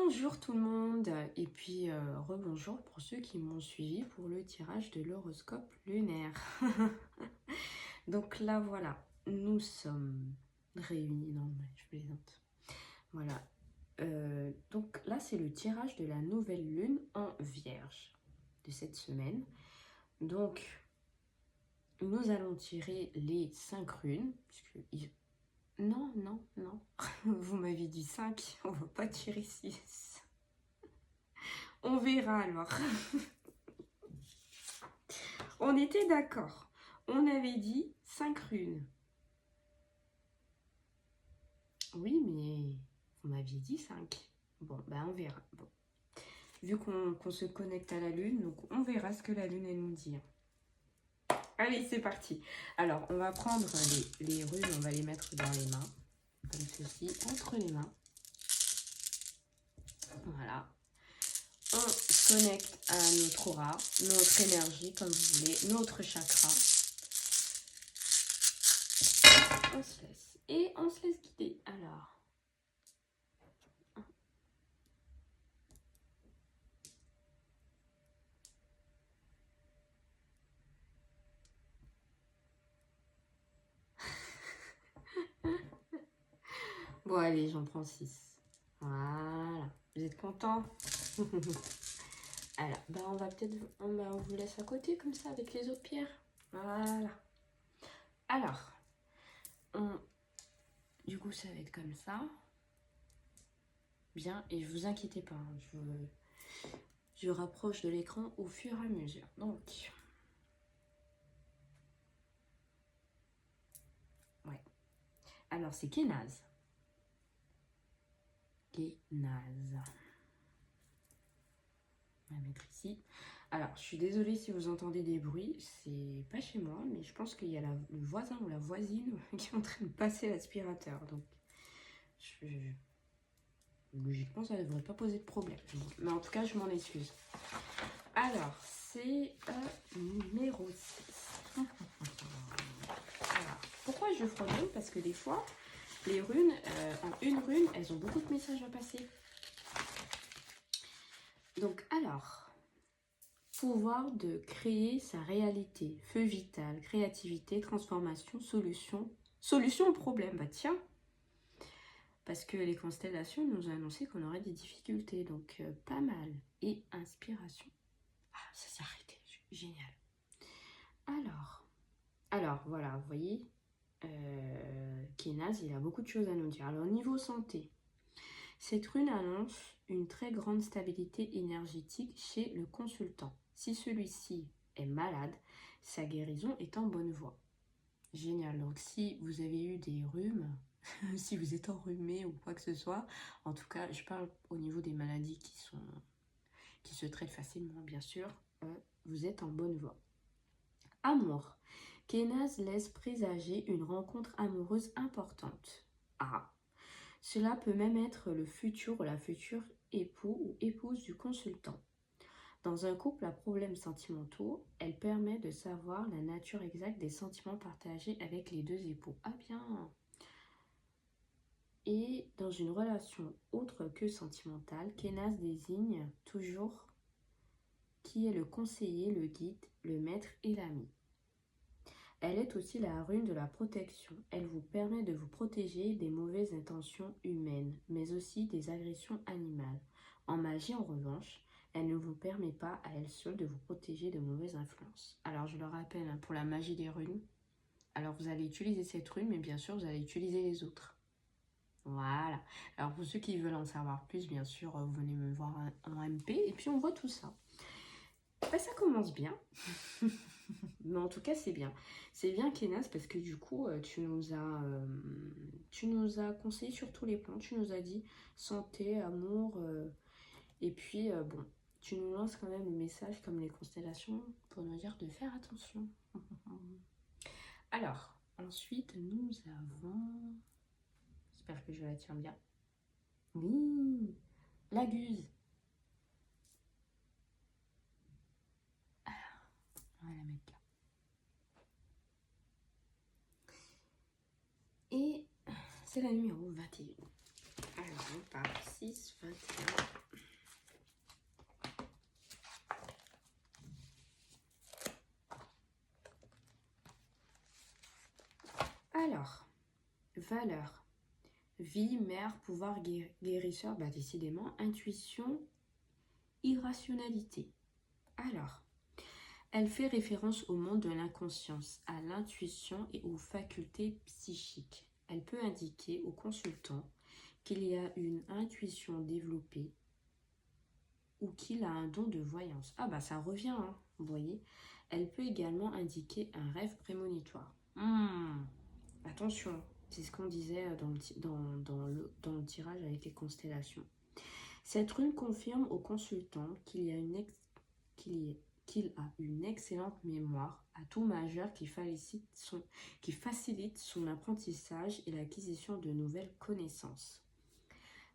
Bonjour tout le monde et puis rebonjour pour ceux qui m'ont suivi pour le tirage de l'horoscope lunaire. Donc là voilà, nous sommes réunis, non mais je plaisante. Voilà, donc là c'est le tirage de la nouvelle lune en Vierge de cette semaine. Donc nous allons tirer les 5 runes, puisque non, vous m'avez dit 5, on va pas tirer 6. On verra alors. On était d'accord. On avait dit 5 runes. Oui, mais vous m'aviez dit 5. Bon, ben on verra. Bon. Vu qu'on se connecte à la lune, donc on verra ce que la lune elle nous dit. Allez, c'est parti. Alors, on va prendre les runes, on va les mettre dans les mains. Comme ceci, entre les mains. Voilà. On connecte à notre aura, notre énergie, comme vous voulez, notre chakra. On se laisse. Et on se laisse guider. Alors. Bon, allez, j'en prends 6. Voilà. Vous êtes contents? Alors, ben on va peut-être... On vous laisse à côté, comme ça, avec les autres pierres. Voilà. Alors, du coup, ça va être comme ça. Bien, et vous inquiétez pas, hein, je rapproche de l'écran au fur et à mesure. Donc, ouais. Alors, c'est Kénaz. Kénaz. On va mettre ici. Alors, je suis désolée si vous entendez des bruits, c'est pas chez moi, mais je pense qu'il y a le voisin ou la voisine qui est en train de passer l'aspirateur. Donc, logiquement, ça ne devrait pas poser de problème. Mais en tout cas, je m'en excuse. Alors, c'est numéro 6. Alors, pourquoi je fredonne? Parce que des fois, les runes, en une rune, elles ont beaucoup de messages à passer. Donc, alors... Pouvoir de créer sa réalité, feu vital, créativité, transformation, solution au problème. Bah tiens, parce que les constellations nous ont annoncé qu'on aurait des difficultés, donc pas mal. Et inspiration. Ah, ça s'est arrêté, génial. Alors voilà, vous voyez, Kénaz, il a beaucoup de choses à nous dire. Alors niveau santé, cette rune annonce une très grande stabilité énergétique chez le consultant. Si celui-ci est malade, sa guérison est en bonne voie. Génial. Donc si vous avez eu des rhumes, si vous êtes enrhumé ou quoi que ce soit, en tout cas, je parle au niveau des maladies qui se traitent facilement, bien sûr, vous êtes en bonne voie. Amour. Kénaz laisse présager une rencontre amoureuse importante. Ah, cela peut même être le futur ou la future époux ou épouse du consultant. Dans un couple à problèmes sentimentaux, elle permet de savoir la nature exacte des sentiments partagés avec les deux époux. Ah bien! Et dans une relation autre que sentimentale, Kénaz désigne toujours qui est le conseiller, le guide, le maître et l'ami. Elle est aussi la rune de la protection. Elle vous permet de vous protéger des mauvaises intentions humaines, mais aussi des agressions animales. En magie, en revanche, elle ne vous permet pas à elle seule de vous protéger de mauvaises influences. Alors, je le rappelle, pour la magie des runes, alors vous allez utiliser cette rune, mais bien sûr, vous allez utiliser les autres. Voilà. Alors, pour ceux qui veulent en savoir plus, bien sûr, vous venez me voir en MP, et puis on voit tout ça. Ben, ça commence bien. Mais en tout cas, c'est bien. C'est bien, Kénaz, parce que du coup, tu nous as conseillé sur tous les plans. Tu nous as dit santé, amour. Et puis, bon, tu nous lances quand même le message comme les constellations pour nous dire de faire attention. Alors, ensuite, nous avons... J'espère que je la tiens bien. Oui, la guse. Alors, on va la mettre là. Et c'est la numéro 21. Alors, on part 6, 21. Alors, valeurs. Vie, mère, pouvoir guérisseur, bah décidément, intuition, irrationalité. Alors, elle fait référence au monde de l'inconscience, à l'intuition et aux facultés psychiques. Elle peut indiquer au consultant qu'il y a une intuition développée ou qu'il a un don de voyance. Ah bah ça revient, hein, vous voyez. Elle peut également indiquer un rêve prémonitoire. Attention, c'est ce qu'on disait dans le tirage avec les constellations. Cette rune confirme au consultant qu'il a une excellente mémoire, atout majeur qui facilite son apprentissage et l'acquisition de nouvelles connaissances.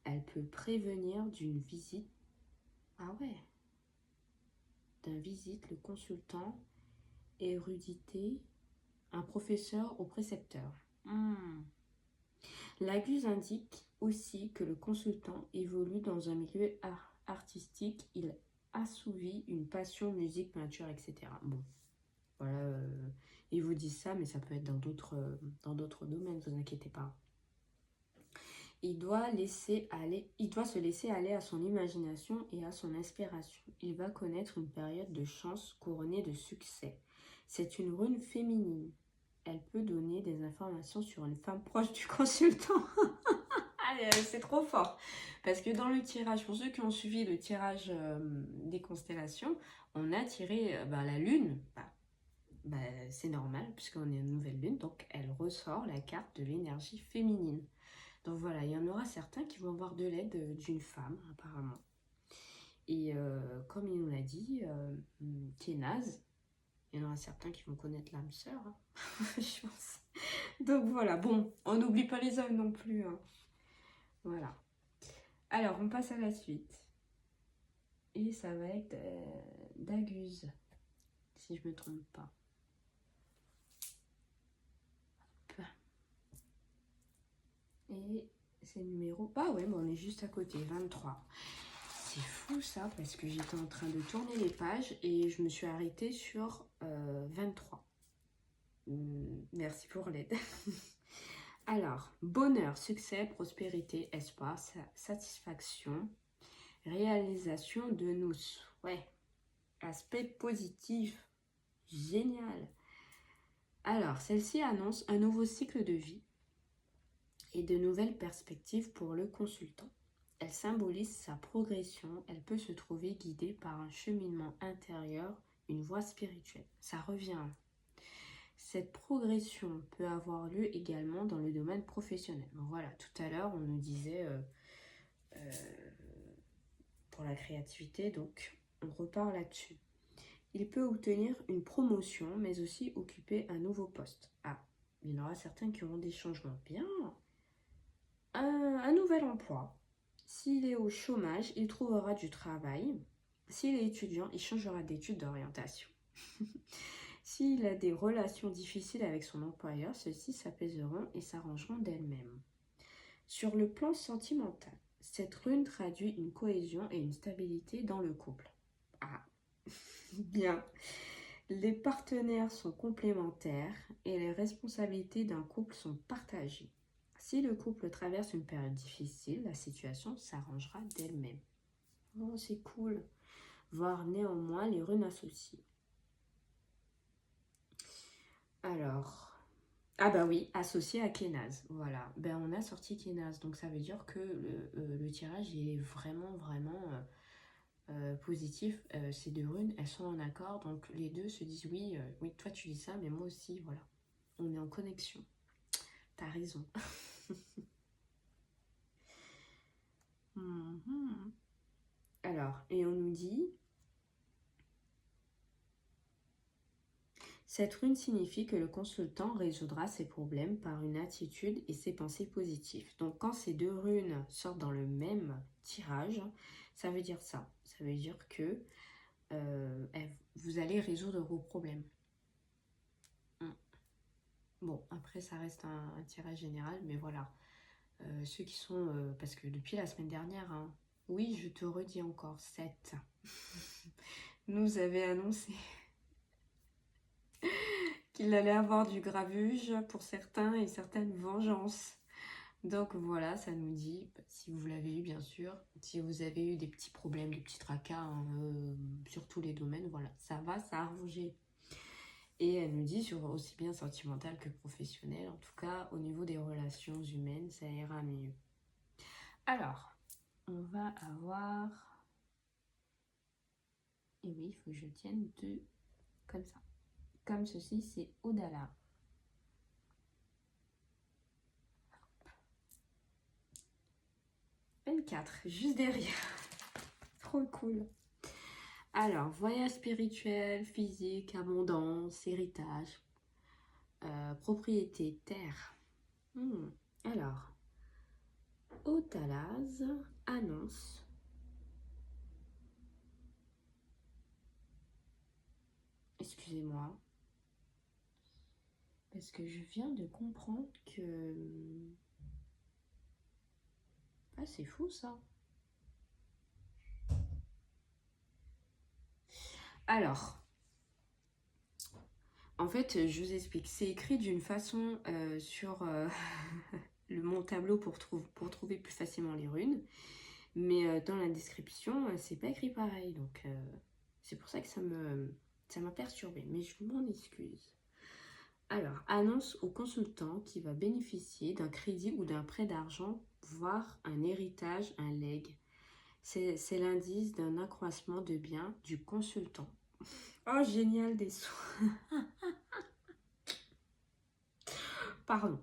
Elle peut prévenir d'une visite. Ah ouais. D'un visite, le consultant érudité, un professeur au précepteur. La guse indique aussi que le consultant évolue dans un milieu artistique, il assouvit une passion, musique, peinture, etc. Bon, voilà, ils vous disent ça, mais ça peut être dans d'autres domaines, ne vous inquiétez pas. Il doit se laisser aller à son imagination et à son inspiration. Il va connaître une période de chance couronnée de succès. C'est une rune féminine. Elle peut donner des informations sur une femme proche du consultant. C'est trop fort. Parce que dans le tirage, pour ceux qui ont suivi le tirage des constellations, on a tiré la lune. C'est normal, puisqu'on est une nouvelle lune. Donc, elle ressort la carte de l'énergie féminine. Donc voilà, il y en aura certains qui vont avoir de l'aide d'une femme, apparemment. Et comme il nous l'a dit, Kénaz, il y en aura certains qui vont connaître l'âme sœur, hein, je pense. Donc voilà, bon, on n'oublie pas les hommes non plus. Hein. Voilà. Alors, on passe à la suite. Et ça va être Daguz, si je ne me trompe pas. Et c'est le numéro... Ah ouais, on est juste à côté, 23. C'est fou ça, parce que j'étais en train de tourner les pages et je me suis arrêtée sur 23. Merci pour l'aide. Alors, bonheur, succès, prospérité, espoir, satisfaction, réalisation de nos souhaits. Aspect positif, génial. Alors, celle-ci annonce un nouveau cycle de vie et de nouvelles perspectives pour le consultant. Elle symbolise sa progression, elle peut se trouver guidée par un cheminement intérieur, une voie spirituelle. Ça revient. Cette progression peut avoir lieu également dans le domaine professionnel. Donc voilà, tout à l'heure, on nous disait pour la créativité, donc on repart là-dessus. Il peut obtenir une promotion, mais aussi occuper un nouveau poste. Ah, il y en aura certains qui auront des changements. Bien. Un nouvel emploi. S'il est au chômage, il trouvera du travail. S'il est étudiant, il changera d'études d'orientation. S'il a des relations difficiles avec son employeur, ceux-ci s'apaiseront et s'arrangeront d'elles-mêmes. Sur le plan sentimental, cette rune traduit une cohésion et une stabilité dans le couple. Ah, bien. Les partenaires sont complémentaires et les responsabilités d'un couple sont partagées. Si le couple traverse une période difficile, la situation s'arrangera d'elle-même. Oh, c'est cool. Voir néanmoins les runes associées. Alors, ah bah oui, associé à Kénaz. Voilà, on a sorti Kénaz, donc ça veut dire que le tirage il est vraiment positif. Ces deux runes, elles sont en accord, donc les deux se disent oui, oui, toi tu dis ça, mais moi aussi, voilà. On est en connexion. T'as raison. Alors, et on nous dit... Cette rune signifie que le consultant résoudra ses problèmes par une attitude et ses pensées positives. Donc quand ces deux runes sortent dans le même tirage, ça veut dire ça. Ça veut dire que vous allez résoudre vos problèmes. Bon, après ça reste un tirage général, mais voilà. Ceux qui sont... parce que depuis la semaine dernière, hein, oui, je te redis encore, 7 nous avait annoncé qu'il allait avoir du gravuge pour certains et certaines vengeances. Donc voilà, ça nous dit, si vous l'avez eu bien sûr, si vous avez eu des petits problèmes, des petits tracas hein, sur tous les domaines, voilà, ça va s'arranger. Et elle nous dit sur aussi bien sentimental que professionnel, en tout cas au niveau des relations humaines, ça ira mieux. Alors, on va avoir... Et oui, il faut que je tienne deux comme ça. Comme ceci, c'est Odala. 24, juste derrière. Trop cool. Alors, voyage spirituel, physique, abondance, héritage, propriété, terre. Alors, Otalaz annonce. Excusez-moi. Parce que je viens de comprendre que... Ah, c'est fou ça. Alors, en fait, je vous explique. C'est écrit d'une façon sur mon tableau pour trouver plus facilement les runes. Mais dans la description, c'est pas écrit pareil. Donc, c'est pour ça que ça m'a perturbée. Mais je m'en excuse. Alors, annonce au consultant qui va bénéficier d'un crédit ou d'un prêt d'argent, voire un héritage, un legs. C'est l'indice d'un accroissement de biens du consultant. Oh, génial des sous. Pardon.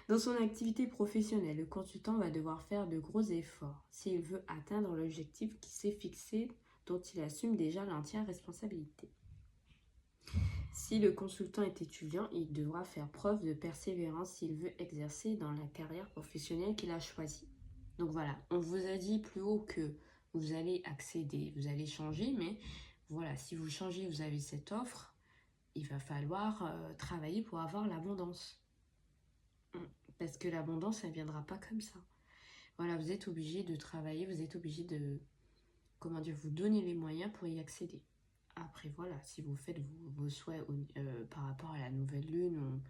Dans son activité professionnelle, le consultant va devoir faire de gros efforts s'il veut atteindre l'objectif qui s'est fixé, dont il assume déjà l'entière responsabilité. Si le consultant est étudiant, il devra faire preuve de persévérance s'il veut exercer dans la carrière professionnelle qu'il a choisie. Donc voilà, on vous a dit plus haut que vous allez accéder, vous allez changer, mais voilà, si vous changez, vous avez cette offre, il va falloir travailler pour avoir l'abondance. Parce que l'abondance, elle ne viendra pas comme ça. Voilà, vous êtes obligé de travailler, vous êtes obligé de, comment dire, vous donner les moyens pour y accéder. Après, voilà, si vous faites vos souhaits par rapport à la nouvelle lune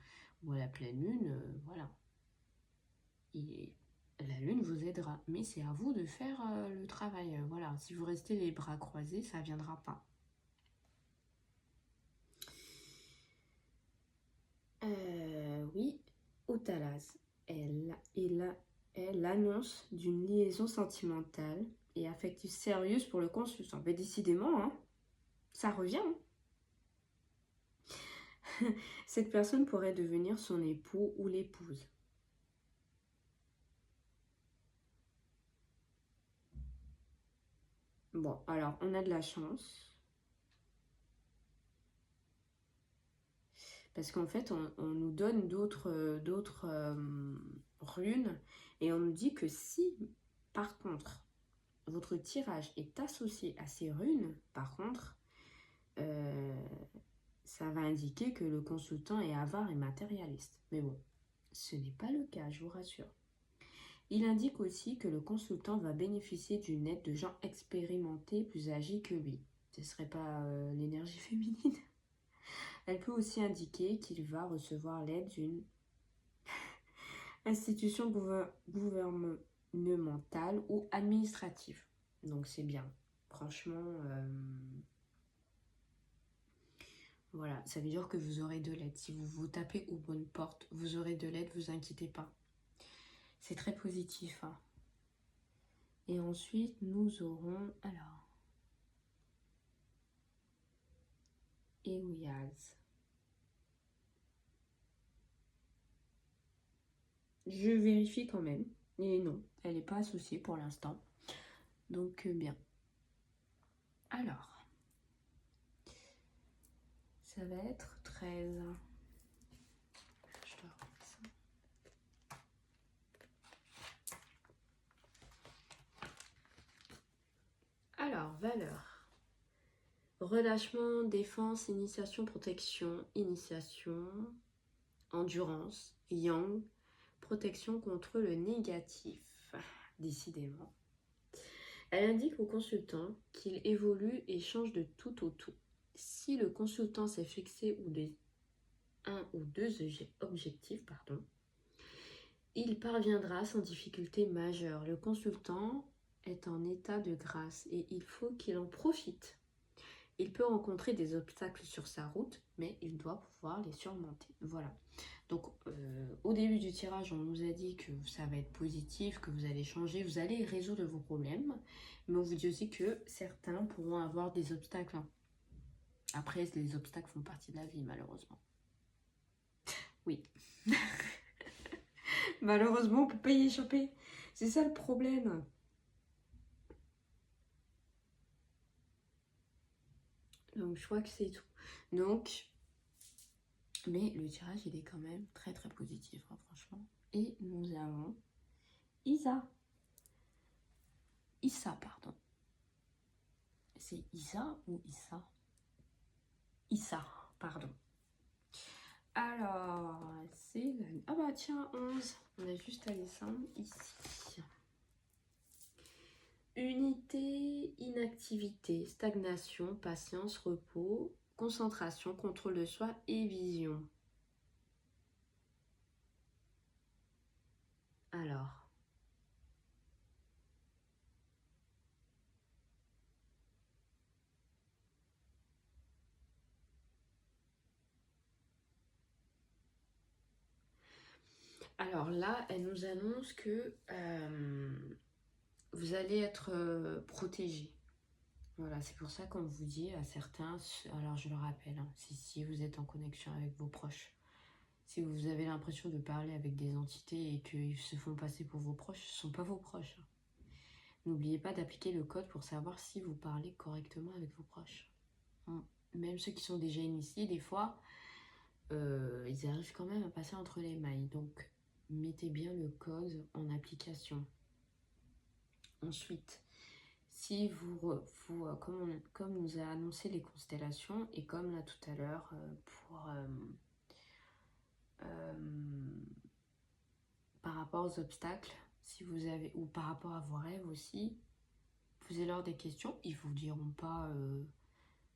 ou à la pleine lune, voilà. La lune vous aidera, mais c'est à vous de faire le travail. Voilà, si vous restez les bras croisés, ça ne viendra pas. Oui, Otalaz, elle annonce d'une liaison sentimentale et affective sérieuse pour le consultant. Mais décidément, hein, ça revient. Hein. Cette personne pourrait devenir son époux ou l'épouse. Bon, alors, on a de la chance. Parce qu'en fait, on nous donne d'autres runes et on nous dit que si, par contre, votre tirage est associé à ces runes, par contre, ça va indiquer que le consultant est avare et matérialiste. Mais bon, ce n'est pas le cas, je vous rassure. Il indique aussi que le consultant va bénéficier d'une aide de gens expérimentés, plus âgés que lui. Ce ne serait pas l'énergie féminine. Elle peut aussi indiquer qu'il va recevoir l'aide d'une institution gouvernementale ou administrative. Donc c'est bien. Franchement, voilà, ça veut dire que vous aurez de l'aide. Si vous vous tapez aux bonnes portes, vous aurez de l'aide, vous inquiétez pas. C'est très positif. Hein. Et ensuite, nous aurons, alors, Eoyaz. Je vérifie quand même. Et non, elle n'est pas associée pour l'instant. Donc, bien. Alors, ça va être 13. Je dois remettre ça. Alors, valeur. Relâchement, défense, initiation, protection, initiation, endurance, yang, protection contre le négatif. Décidément. Elle indique au consultant qu'il évolue et change de tout au tout. Si le consultant s'est fixé un ou deux objectifs, pardon, il parviendra sans difficulté majeure. Le consultant est en état de grâce et il faut qu'il en profite. Il peut rencontrer des obstacles sur sa route, mais il doit pouvoir les surmonter. Voilà. Donc, au début du tirage, on nous a dit que ça va être positif, que vous allez changer, vous allez résoudre vos problèmes. Mais on vous dit aussi que certains pourront avoir des obstacles. Après, les obstacles font partie de la vie, malheureusement. Oui. Malheureusement, on ne peut pas y échapper. C'est ça le problème. Donc, je crois que c'est tout. Donc, mais le tirage, il est quand même très très positif, hein, franchement. Et nous avons Isa. Issa, pardon. C'est Isa ou Issa? Issa, pardon. Alors, c'est la... Ah bah tiens, 11. On a juste à descendre ici. Unité, inactivité, stagnation, patience, repos, concentration, contrôle de soi et vision. Alors, là, elle nous annonce que vous allez être protégé. Voilà, c'est pour ça qu'on vous dit à certains, alors je le rappelle, hein, si vous êtes en connexion avec vos proches, si vous avez l'impression de parler avec des entités et qu'ils se font passer pour vos proches, ce ne sont pas vos proches. N'oubliez pas d'appliquer le code pour savoir si vous parlez correctement avec vos proches. Même ceux qui sont déjà initiés, des fois, ils arrivent quand même à passer entre les mailles. Donc, mettez bien le code en application. Ensuite, si comme nous a annoncé les constellations, et comme là tout à l'heure, par rapport aux obstacles, si vous avez, ou par rapport à vos rêves aussi, posez-leur des questions, ils vous diront pas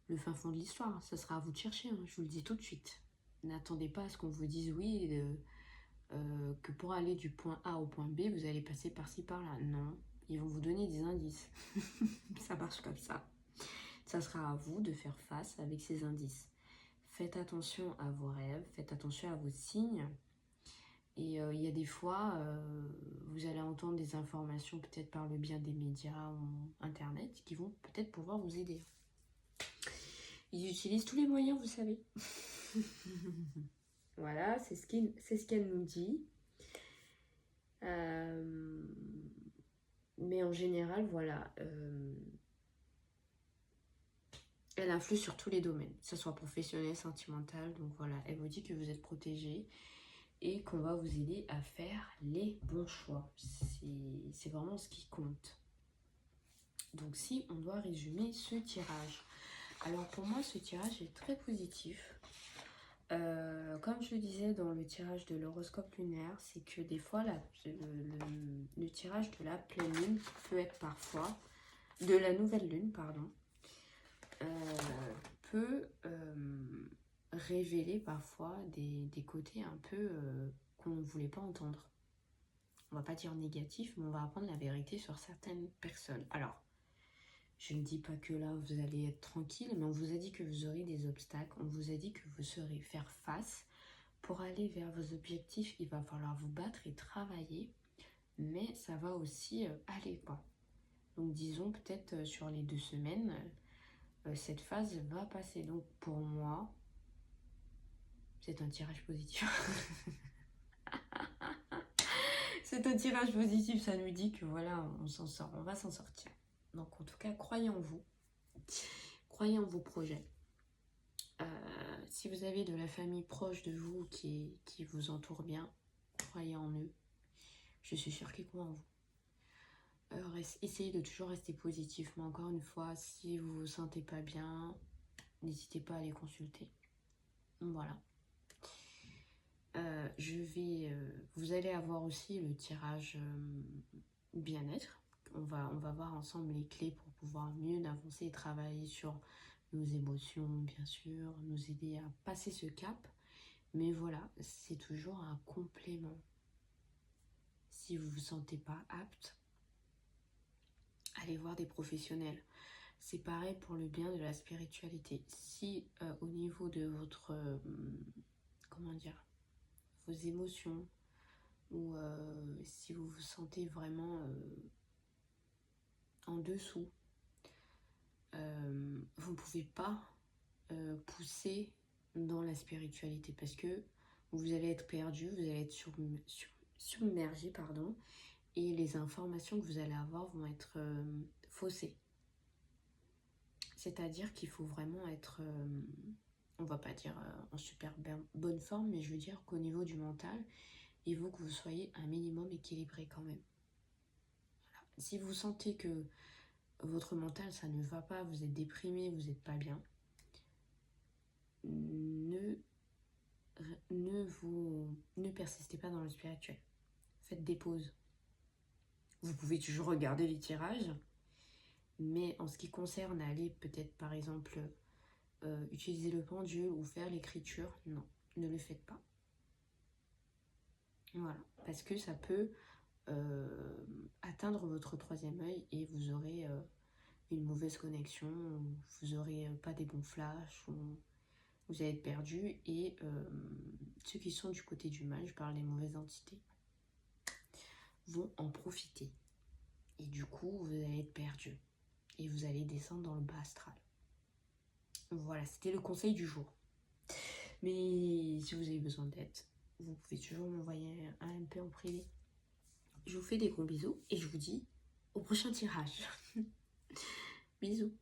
le fin fond de l'histoire, ça sera à vous de chercher, hein, je vous le dis tout de suite. N'attendez pas à ce qu'on vous dise oui, que pour aller du point A au point B, vous allez passer par-ci par-là. Non, ils vont vous donner des indices. Ça marche comme ça. Ça sera à vous de faire face avec ces indices. Faites attention à vos rêves, faites attention à vos signes. Et il y a des fois, vous allez entendre des informations peut-être par le biais des médias ou Internet qui vont peut-être pouvoir vous aider. Ils utilisent tous les moyens, vous savez. Voilà, c'est ce qu'elle nous dit. Mais en général, voilà, elle influe sur tous les domaines, que ce soit professionnel, sentimental. Donc voilà, elle vous dit que vous êtes protégé et qu'on va vous aider à faire les bons choix. C'est vraiment ce qui compte. Donc si on doit résumer ce tirage, alors pour moi ce tirage est très positif. Comme je le disais dans le tirage de l'horoscope lunaire, c'est que des fois le tirage de la pleine lune peut être parfois, de la nouvelle lune, pardon, peut révéler parfois des côtés un peu qu'on ne voulait pas entendre. On va pas dire négatif, mais on va apprendre la vérité sur certaines personnes. Alors, je ne dis pas que là vous allez être tranquille, mais on vous a dit que vous aurez des obstacles, on vous a dit que vous saurez faire face. Pour aller vers vos objectifs, il va falloir vous battre et travailler, mais ça va aussi aller quoi. Donc disons peut-être sur les 2 semaines, cette phase va passer. Donc pour moi, c'est un tirage positif. C'est un tirage positif, ça nous dit que voilà, on s'en sort, on va s'en sortir. Donc en tout cas, croyez en vous, croyez en vos projets. Si vous avez de la famille proche de vous qui vous entoure bien, croyez en eux. Je suis sûre qu'ils croient en vous. Essayez de toujours rester positif. Mais encore une fois, si vous ne vous sentez pas bien, n'hésitez pas à les consulter. Voilà. Vous allez avoir aussi le tirage bien-être. On va voir ensemble les clés pour pouvoir mieux avancer et travailler sur nos émotions, bien sûr, nous aider à passer ce cap. Mais voilà, c'est toujours un complément. Si vous ne vous sentez pas apte, allez voir des professionnels. C'est pareil pour le bien de la spiritualité. Si au niveau de votre, comment dire, vos émotions, ou si vous vous sentez vraiment en dessous, vous ne pouvez pas pousser dans la spiritualité parce que vous allez être perdu, vous allez être submergé, pardon, et les informations que vous allez avoir vont être faussées. C'est-à-dire qu'il faut vraiment être, on va pas dire en super bonne forme, mais je veux dire qu'au niveau du mental, il faut que vous soyez un minimum équilibré quand même. Voilà. Si vous sentez que votre mental, ça ne va pas, vous êtes déprimé, vous n'êtes pas bien, ne persistez pas dans le spirituel. Faites des pauses. Vous pouvez toujours regarder les tirages, mais en ce qui concerne aller peut-être par exemple utiliser le pendule ou faire l'écriture, non, ne le faites pas. Voilà, parce que ça peut atteindre votre troisième œil et vous aurez une mauvaise connexion, vous n'aurez pas des bons flashs, vous allez être perdu et ceux qui sont du côté du mal, je parle des mauvaises entités, vont en profiter. Et du coup, vous allez être perdu et vous allez descendre dans le bas astral. Voilà, c'était le conseil du jour. Mais si vous avez besoin d'aide, vous pouvez toujours m'envoyer un MP en privé. Je vous fais des gros bisous et je vous dis au prochain tirage. Bisous.